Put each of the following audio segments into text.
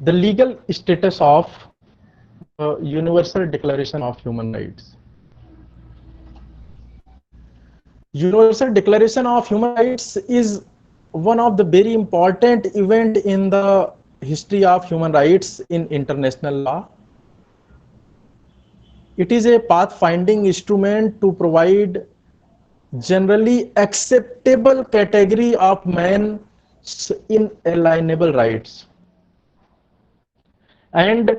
The legal status of the Universal Declaration of Human Rights. Universal Declaration of Human Rights is one of the very important event in the history of human rights in international law. It is a pathfinding instrument to provide generally acceptable category of man's inalienable rights and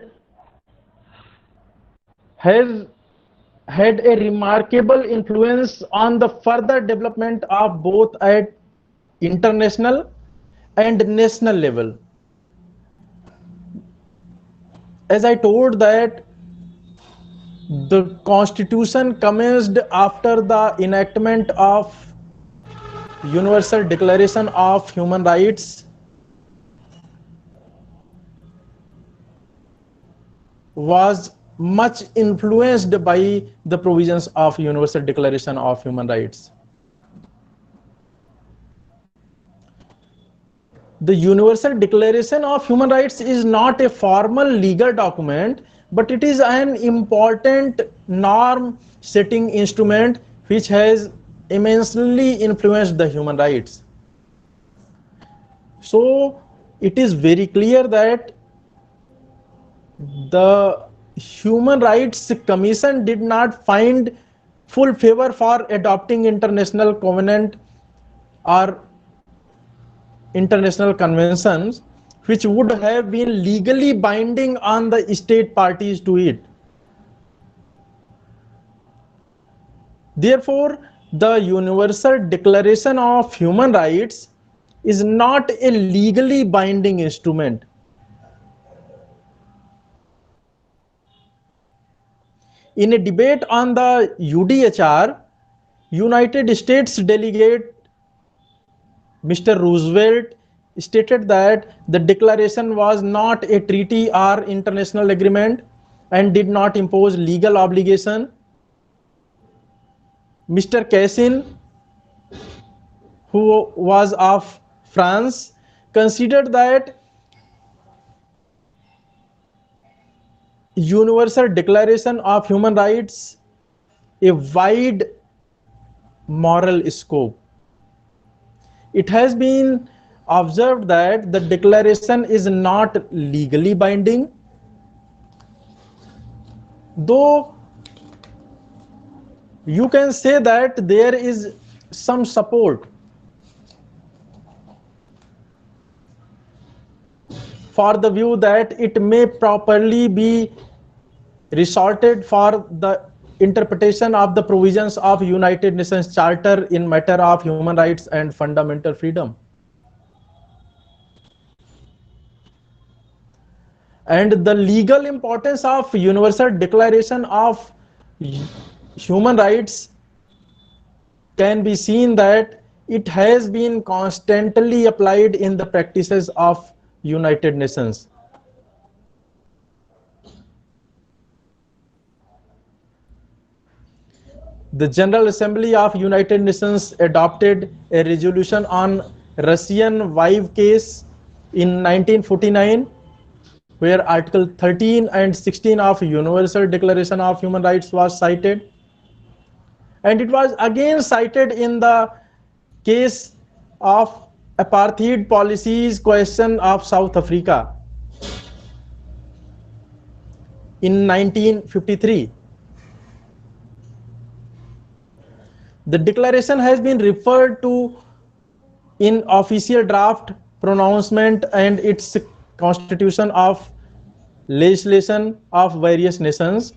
has had a remarkable influence on the further development of both at international and national level. As I told that the constitution commenced after the enactment of Universal Declaration of Human Rights was much influenced by the provisions of Universal Declaration of Human Rights. The Universal Declaration of Human Rights is not a formal legal document, but it is an important norm setting instrument which has immensely influenced the human rights. So it is very clear that the Human Rights Commission did not find full favor for adopting international covenant or international conventions which would have been legally binding on the state parties to it. Therefore, the Universal Declaration of Human Rights is not a legally binding instrument. In a debate on the UDHR, United States delegate Mr. Roosevelt stated that the declaration was not a treaty or international agreement and did not impose legal obligation. Mr. Cassin, who was of France, considered that Universal Declaration of Human Rights a wide moral scope. It has been observed that the declaration is not legally binding, though you can say that there is some support for the view that it may properly be resorted for the interpretation of the provisions of United Nations Charter in matter of human rights and fundamental freedom. And the legal importance of Universal Declaration of Human Rights can be seen that it has been constantly applied in the practices of United Nations. The General Assembly of United Nations adopted a resolution on Russian wife case in 1949, where Article 13 and 16 of Universal Declaration of Human Rights was cited. And it was again cited in the case of apartheid policies question of South Africa in 1953. The declaration has been referred to in official draft pronouncement and its constitution of legislation of various nations.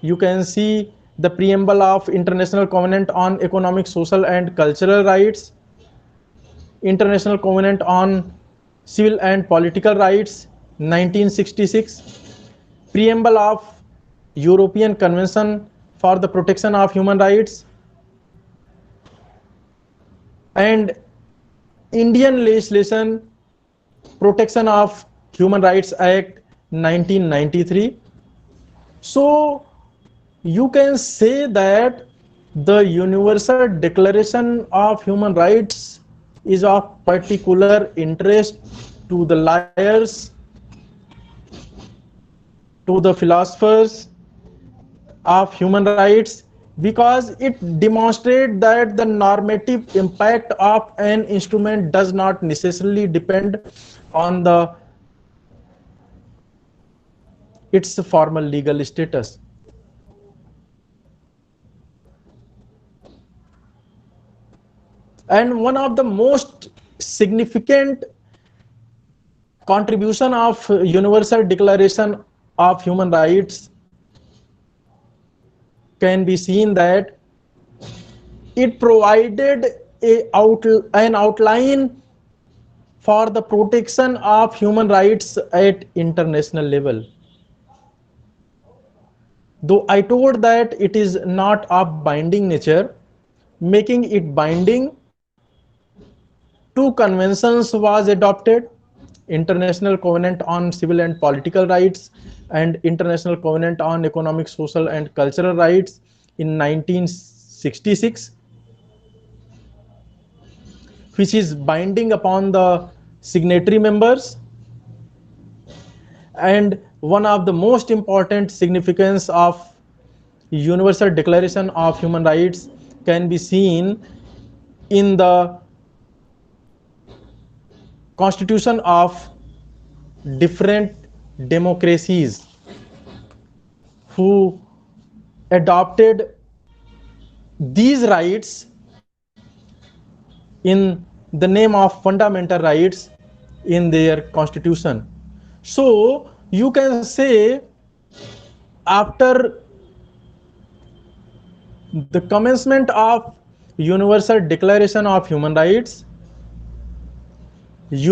You can see the preamble of International Covenant on Economic, Social and Cultural Rights, International Covenant on Civil and Political Rights, 1966, preamble of European Convention for the Protection of Human Rights, and Indian legislation Protection of Human Rights Act 1993. So you can say that the Universal Declaration of Human Rights is of particular interest to the lawyers to the philosophers of human rights because it demonstrates that the normative impact of an instrument does not necessarily depend on the its formal legal status. And one of the most significant contribution of Universal Declaration of Human Rights can be seen that it provided an outline for the protection of human rights at international level. Though I told that it is not of binding nature, making it binding, two conventions was adopted: International Covenant on Civil and Political Rights and International Covenant on Economic, Social and Cultural Rights in 1966, which is binding upon the signatory members. And one of the most important significance of Universal Declaration of Human Rights can be seen in the constitution of different democracies who adopted these rights in the name of fundamental rights in their constitution. So you can say after the commencement of Universal Declaration of Human Rights, it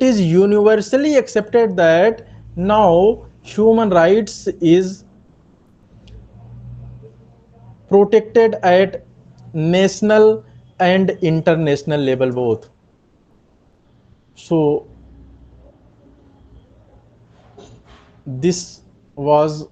is universally accepted that now human rights is protected at national and international level both. So this was